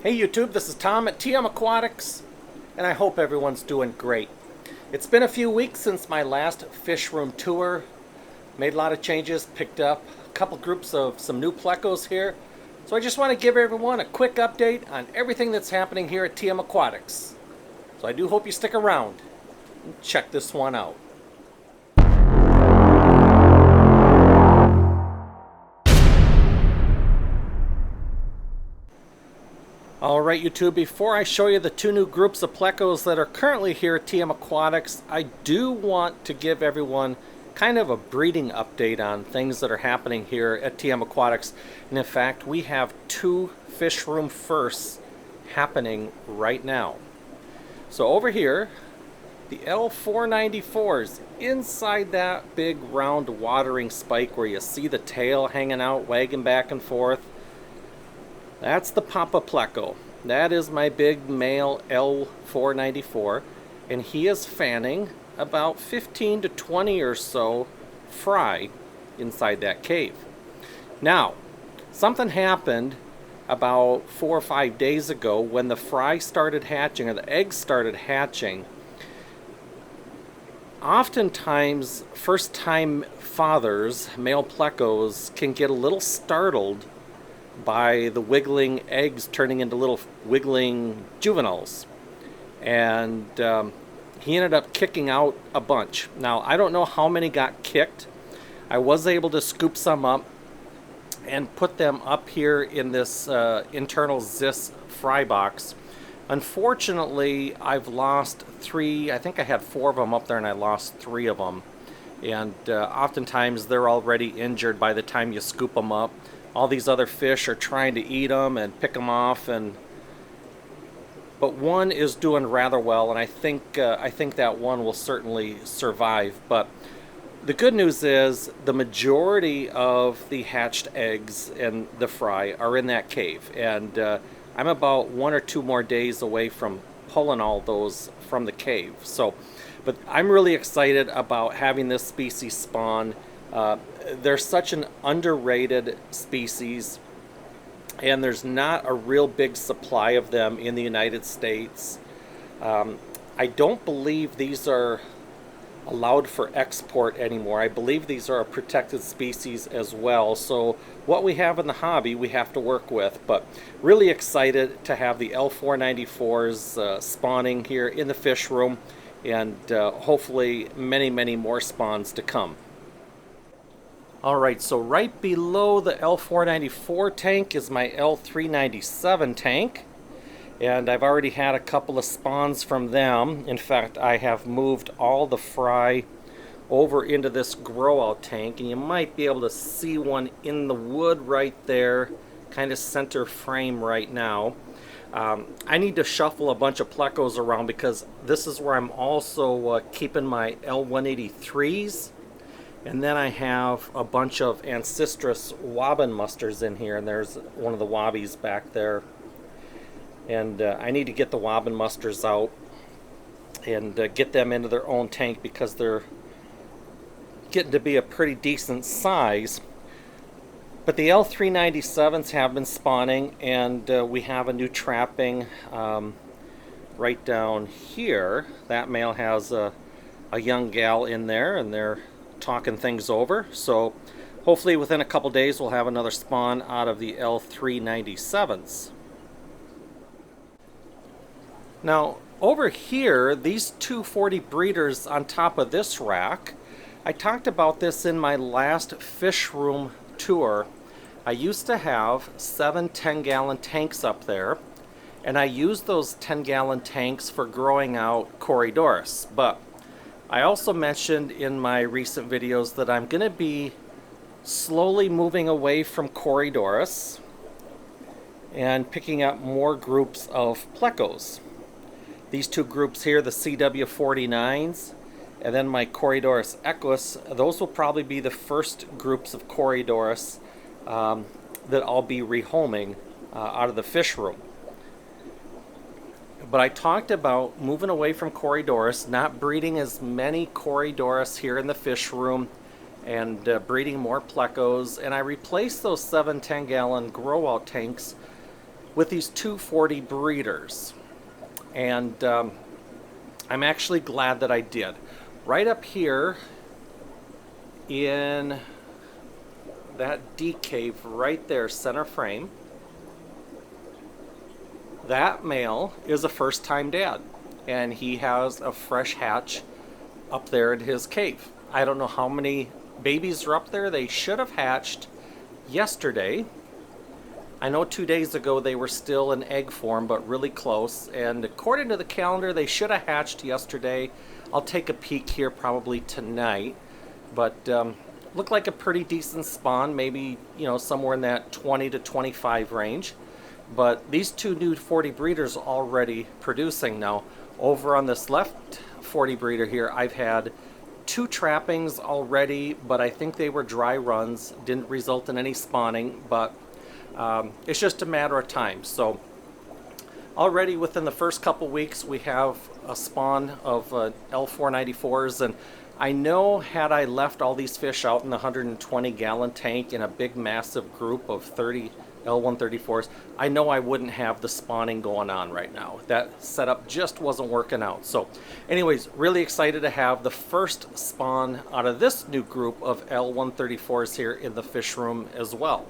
Hey YouTube, this is Tom at TM Aquatics, and I hope everyone's doing great. It's been a few weeks since my last fish room tour. Made a lot of changes, picked up a couple groups of some new Plecos here. So I just want to give everyone a quick update on everything that's happening here at TM Aquatics. So I do hope you stick around and check this one out. Alright YouTube, before I show you the two new groups of Plecos that are currently here at TM Aquatics, I do want to give everyone kind of a breeding update on things that are happening here at TM Aquatics. And in fact, we have two fish room firsts happening right now. So over here, the L494s inside that big round watering spike where you see the tail hanging out, wagging back and forth. That's the Papa Pleco. That is my big male L494, and he is fanning about 15 to 20 or so fry inside that cave. Now, something happened about 4 or 5 days ago when the fry started hatching, or the eggs started hatching. Oftentimes, first-time fathers, male Plecos, can get a little startled by the wiggling eggs turning into little wiggling juveniles. And he ended up kicking out a bunch. Now, I don't know how many got kicked. I was able to scoop some up and put them up here in this internal Zis fry box. Unfortunately, I've lost 3. I think I had 4 of them up there and I lost 3 of them. And oftentimes they're already injured by the time you scoop them up. All these other fish are trying to eat them and pick them off, but one is doing rather well, and I think that one will certainly survive. But the good news is the majority of the hatched eggs and the fry are in that cave, and I'm about 1 or 2 more days away from pulling all those from the cave. So, but I'm really excited about having this species spawn. They're such an underrated species, and there's not a real big supply of them in the United States. I don't believe these are allowed for export anymore. I believe these are a protected species as well. So what we have in the hobby, we have to work with. But really excited to have the L494s spawning here in the fish room, and hopefully many, many more spawns to come. Alright, so right below the L494 tank is my L397 tank, and I've already had a couple of spawns from them. In fact, I have moved all the fry over into this grow out tank, and you might be able to see one in the wood right there, kind of center frame right now. I need to shuffle a bunch of Plecos around because this is where I'm also keeping my L183s. And then I have a bunch of Ancestris wobbin musters in here, and there's one of the wobbies back there. And I need to get the wobbin musters out and get them into their own tank because they're getting to be a pretty decent size. But the L397s have been spawning, and we have a new trapping right down here. That male has a young gal in there, and they're talking things over. So hopefully within a couple days we'll have another spawn out of the L397s. Now over here, these 240 breeders on top of this rack, I talked about this in my last fish room tour. I used to have 7 10-gallon tanks up there, and I used those 10-gallon tanks for growing out Corydoras. But I also mentioned in my recent videos that I'm going to be slowly moving away from Corydoras and picking up more groups of Plecos. These two groups here, the CW49s, and then my Corydoras equus, those will probably be the first groups of Corydoras that I'll be rehoming out of the fish room. But I talked about moving away from Corydoras, not breeding as many Corydoras here in the fish room, and breeding more Plecos. And I replaced those 7 10-gallon grow-out tanks with these 240 breeders. And I'm actually glad that I did. Right up here in that D cave right there, center frame, that male is a first-time dad, and he has a fresh hatch up there in his cave. I don't know how many babies are up there. They should have hatched yesterday. I know 2 days ago they were still in egg form, but really close, and according to the calendar they should have hatched yesterday. I'll take a peek here probably tonight, but looked like a pretty decent spawn, maybe, you know, somewhere in that 20 to 25 range. But these two new 40 breeders already producing now. Over on this left 40 breeder here, I've had 2 trappings already, but I think they were dry runs, didn't result in any spawning, but it's just a matter of time. So already within the first couple weeks we have a spawn of L494s, and I know had I left all these fish out in the 120 gallon tank in a big massive group of 30 L134s, I know I wouldn't have the spawning going on right now. That setup just wasn't working out. So anyways, really excited to have the first spawn out of this new group of L134s here in the fish room as well.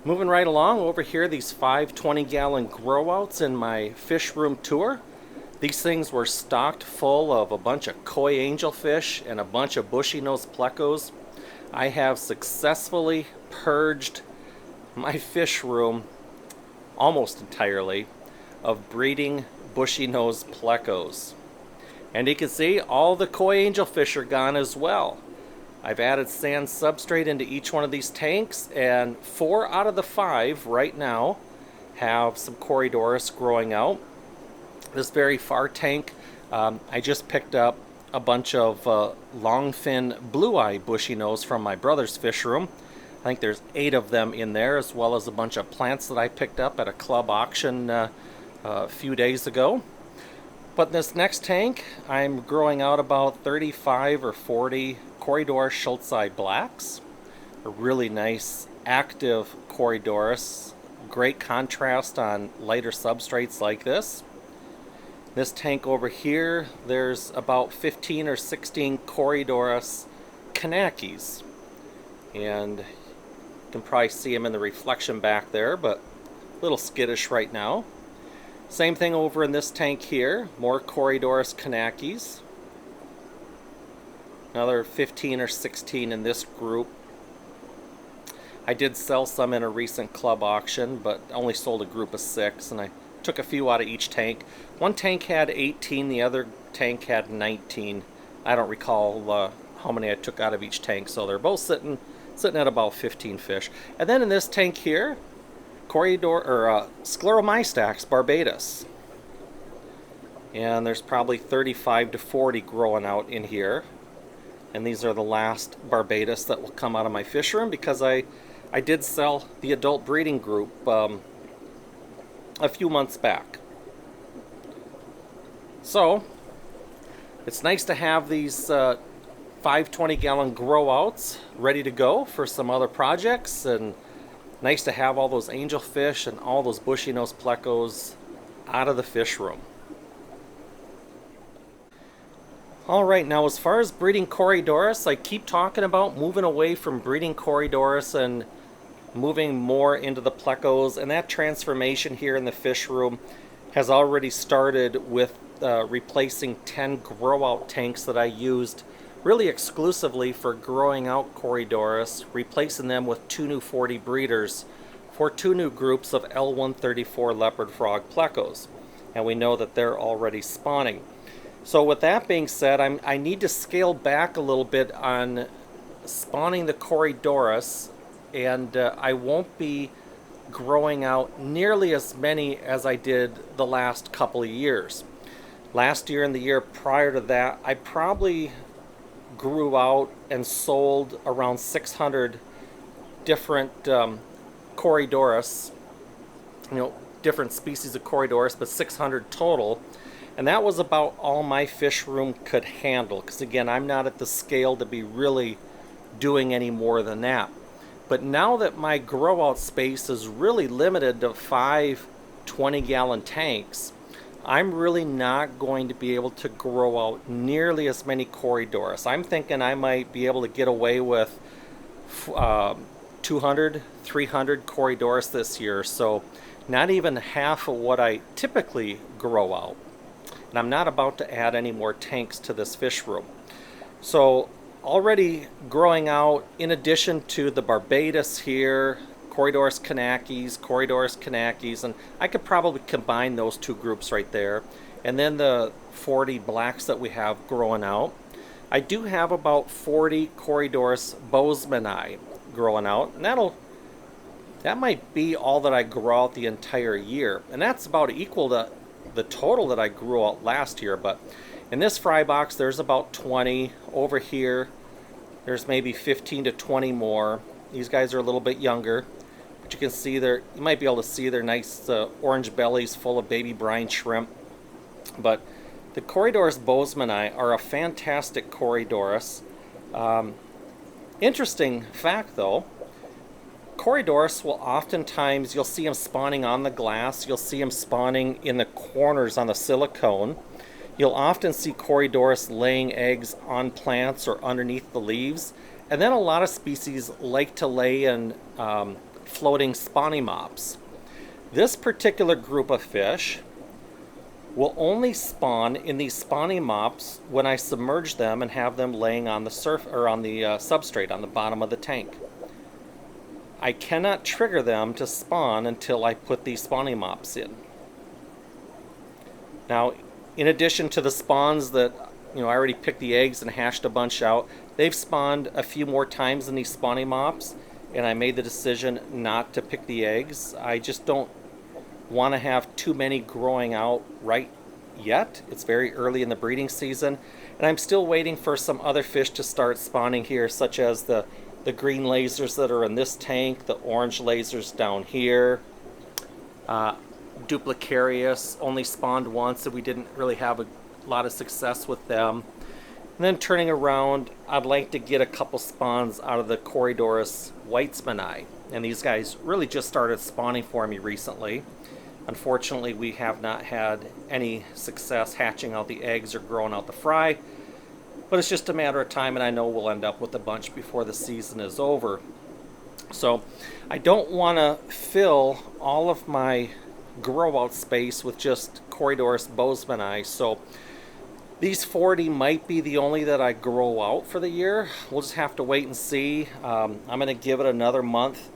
Moving right along over here, these 520 gallon grow outs in my fish room tour. These things were stocked full of a bunch of koi angelfish and a bunch of bushy-nosed plecos. I have successfully purged my fish room almost entirely of breeding bushy-nosed plecos. And you can see all the koi angelfish are gone as well. I've added sand substrate into each one of these tanks, and 4 out of the 5 right now have some Corydoras growing out. This very far tank, I just picked up a bunch of longfin blue-eye bushy nose from my brother's fish room. I think there's 8 of them in there, as well as a bunch of plants that I picked up at a club auction a few days ago. But in this next tank, I'm growing out about 35 or 40 Corydoras Schultzii blacks. A really nice active Corydoras. Great contrast on lighter substrates like this. This tank over here, there's about 15 or 16 Corydoras Kanakis. And you can probably see them in the reflection back there, but a little skittish right now. Same thing over in this tank here, more Corydoras Kanakis. Another 15 or 16 in this group. I did sell some in a recent club auction, but only sold a group of 6, and I took a few out of each tank. One tank had 18, the other tank had 19. I don't recall how many I took out of each tank, so they're both sitting at about 15 fish. And then in this tank here, Scleromystax barbatus. And there's probably 35 to 40 growing out in here. And these are the last barbatus that will come out of my fish room, because I did sell the adult breeding group a few months back. So it's nice to have these 520 gallon grow outs ready to go for some other projects, and nice to have all those angelfish and all those bushy nose plecos out of the fish room. Alright, now as far as breeding Corydoras, I keep talking about moving away from breeding Corydoras and moving more into the plecos, and that transformation here in the fish room has already started with replacing 10 grow out tanks that I used really exclusively for growing out Corydoras, replacing them with 2 new 40 breeders for 2 new groups of L134 leopard frog plecos, and we know that they're already spawning. So with that being said, I need to scale back a little bit on spawning the Corydoras, and I won't be growing out nearly as many as I did the last couple of years. Last year and the year prior to that, I probably grew out and sold around 600 different Corydoras, different species of Corydoras, but 600 total. And that was about all my fish room could handle, because again, I'm not at the scale to be really doing any more than that. But now that my grow out space is really limited to 5 20-gallon tanks, I'm really not going to be able to grow out nearly as many Corydoras. I'm thinking I might be able to get away with 200, 300 Corydoras this year, so not even half of what I typically grow out. And I'm not about to add any more tanks to this fish room. So already growing out, in addition to the Barbados here, Corydoras Kanakis, and I could probably combine those two groups right there. And then the 40 blacks that we have growing out. I do have about 40 Corydoras bozemanii growing out, and that might be all that I grow out the entire year. And that's about equal to the total that I grew out last year. But in this fry box, there's about 20. Over here, there's maybe 15 to 20 more. These guys are a little bit younger. You can see you might be able to see their nice orange bellies full of baby brine shrimp. But the Corydoras bozemanii are a fantastic Corydoras. Interesting fact though, Corydoras will oftentimes, you'll see them spawning on the glass, you'll see them spawning in the corners on the silicone. You'll often see Corydoras laying eggs on plants or underneath the leaves. And then a lot of species like to lay in floating spawning mops. This particular group of fish will only spawn in these spawning mops when I submerge them and have them laying on the substrate on the bottom of the tank. I cannot trigger them to spawn until I put these spawning mops in. Now, in addition to the spawns that I already picked the eggs and hashed a bunch out, they've spawned a few more times in these spawning mops, and I made the decision not to pick the eggs. I just don't want to have too many growing out right yet. It's very early in the breeding season, and I'm still waiting for some other fish to start spawning here, such as the green lasers that are in this tank, the orange lasers down here. Duplicarius only spawned once, and we didn't really have a lot of success with them. And then turning around, I'd like to get a couple spawns out of the Corydoras whitesmanni. And these guys really just started spawning for me recently. Unfortunately, we have not had any success hatching out the eggs or growing out the fry. But it's just a matter of time, and I know we'll end up with a bunch before the season is over. So I don't want to fill all of my grow out space with just Corydoras bozemanii. So these 40 might be the only that I grow out for the year. We'll just have to wait and see. I'm going to give it another month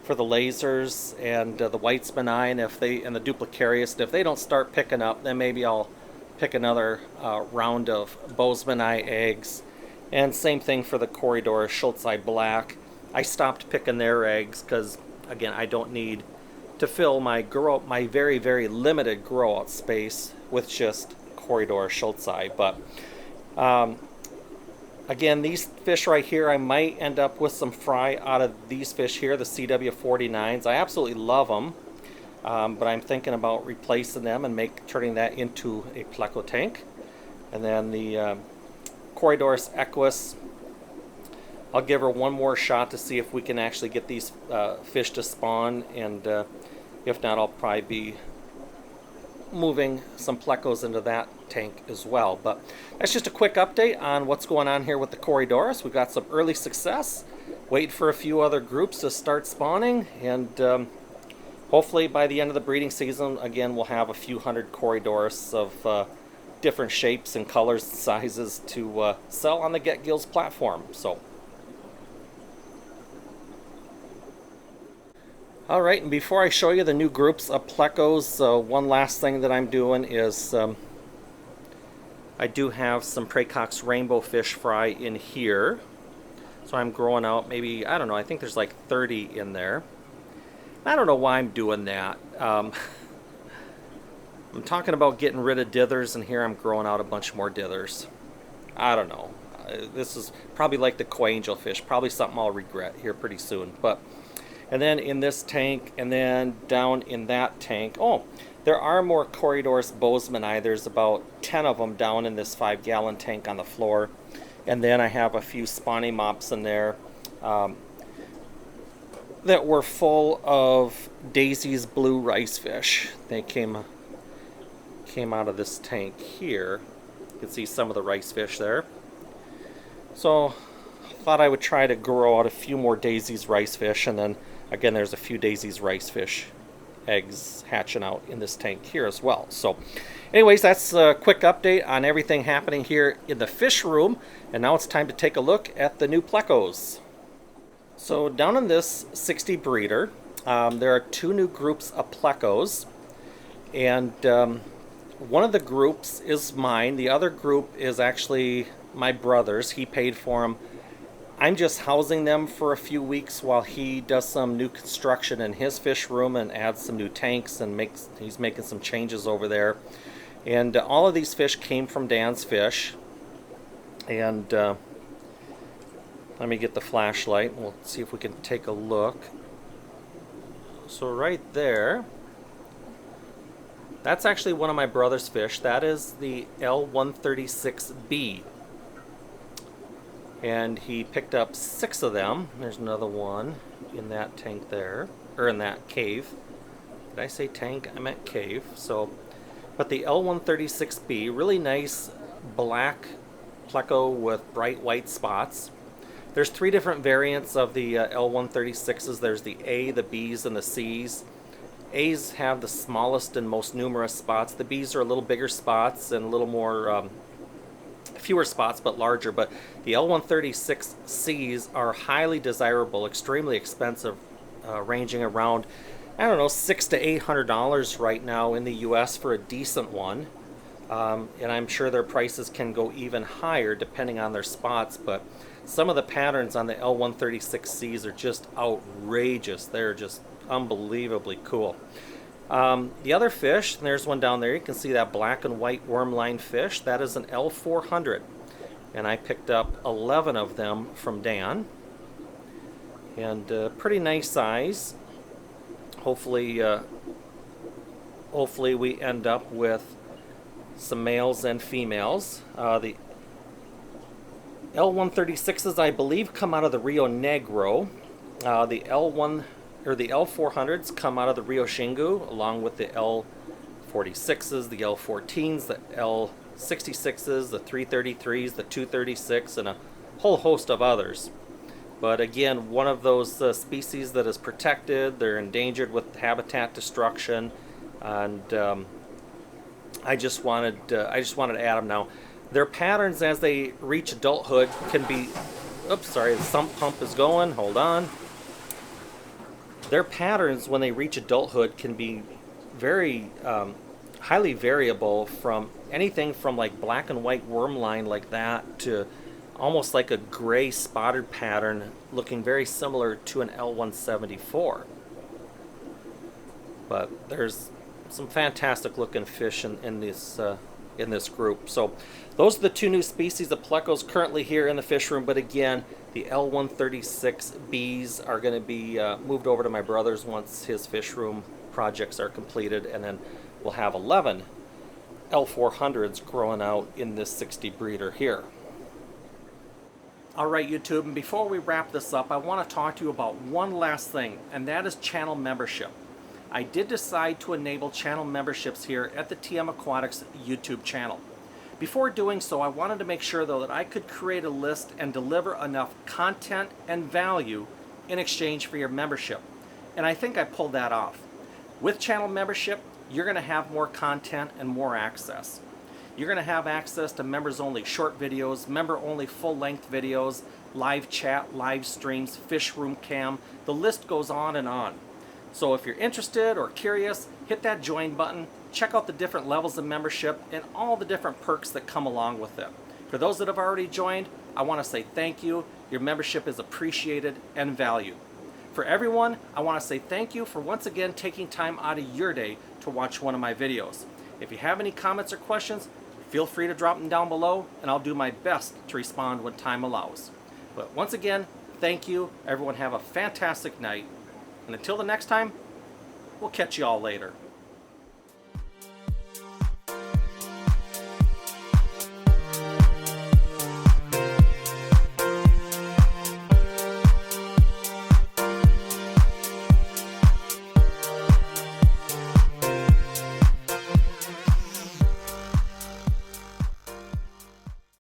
for the lasers and the whitesmanii, and the duplicarius. And if they don't start picking up, then maybe I'll pick another round of bozemanii eggs. And same thing for the Corydoras schultzii black. I stopped picking their eggs because, again, I don't need to fill my very, very limited grow out space with just Corydoras schultzii. But again, these fish right here, I might end up with some fry out of these fish here, the CW49s. I absolutely love them, but I'm thinking about replacing them and turning that into a Pleco tank. And then the Corydoras equus, I'll give her one more shot to see if we can actually get these fish to spawn, and if not, I'll probably be moving some Plecos into that tank as well. But that's just a quick update on what's going on here with the Corydoras. We've got some early success, waiting for a few other groups to start spawning, and hopefully by the end of the breeding season, again, we'll have a few hundred Corydoras of different shapes and colors and sizes to sell on the Get Gills platform. So, all right, and before I show you the new groups of Plecos, one last thing that I'm doing is I do have some Praecox rainbow fish fry in here. So I'm growing out maybe, I don't know, I think there's like 30 in there. I don't know why I'm doing that. I'm talking about getting rid of dithers, and here I'm growing out a bunch more dithers. I don't know. This is probably like the koi angel fish, probably something I'll regret here pretty soon. And then in this tank, and then down in that tank, oh, there are more Corydoras bozemanii. There's about 10 of them down in this 5-gallon tank on the floor. And then I have a few spawning mops in there. that were full of Daisy's blue rice fish. They came out of this tank here. You can see some of the rice fish there. So I thought I would try to grow out a few more Daisy's rice fish, and then again there's a few Daisy's rice fish eggs hatching out in this tank here as well. So anyways, that's a quick update on everything happening here in the fish room, and now it's time to take a look at the new Plecos. So down in this 60 breeder, there are two new groups of Plecos, and one of the groups is mine. The other group is actually my brother's. He paid for them. I'm just housing them for a few weeks while he does some new construction in his fish room and adds some new tanks, and he's making some changes over there. And all of these fish came from Dan's Fish. And let me get the flashlight. We'll see if we can take a look. So right there, that's actually one of my brother's fish. That is the L136B. And he picked up 6 of them. There's another one in that tank there, or in that cave. Did I say tank? I meant cave. So, but the L136B, really nice black Pleco with bright white spots. There's 3 different variants of the L136s. There's the A, the Bs, and the Cs. A's have the smallest and most numerous spots. The Bs are a little bigger spots and a little more, fewer spots but larger. But the L136Cs are highly desirable, extremely expensive, ranging around, I don't know, $600 to $800 right now in the US for a decent one. And I'm sure their prices can go even higher depending on their spots, but some of the patterns on the L136Cs are just outrageous. They're just unbelievably cool. The other fish, there's one down there. You can see that black and white worm-line fish. That is an L400. And I picked up 11 of them from Dan. And pretty nice size. Hopefully we end up with some males and females. The L136s, I believe, come out of the Rio Negro. The L400s come out of the Rio Xingu, along with the L46s, the L14s, the L66s, the 333s, the 236, and a whole host of others. But again, one of those species that is protected. They're endangered with habitat destruction, and I just wanted to add them now. Their patterns as they reach adulthood can be, oops, sorry, the sump pump is going, hold on. Their patterns when they reach adulthood can be very highly variable, from anything from like black and white worm line like that to almost like a gray spotted pattern looking very similar to an L174. But there's some fantastic looking fish in this group. So those are the 2 new species of Plecos currently here in the fish room. But again, the L136Bs are going to be moved over to my brother's once his fish room projects are completed, and then we'll have 11 L400s growing out in this 60 breeder here. Alright YouTube, and before we wrap this up, I want to talk to you about one last thing, and that is channel membership. I did decide to enable channel memberships here at the TM Aquatics YouTube channel. Before doing so, I wanted to make sure though that I could create a list and deliver enough content and value in exchange for your membership. And I think I pulled that off. With channel membership, you're going to have more content and more access. You're going to have access to members-only short videos, member-only full-length videos, live chat, live streams, fish room cam. The list goes on and on. So if you're interested or curious, hit that join button, check out the different levels of membership and all the different perks that come along with it. For those that have already joined, I want to say thank you. Your membership is appreciated and valued. For everyone, I want to say thank you for once again taking time out of your day to watch one of my videos. If you have any comments or questions, feel free to drop them down below, and I'll do my best to respond when time allows. But once again, thank you. Everyone have a fantastic night. And until the next time, we'll catch you all later.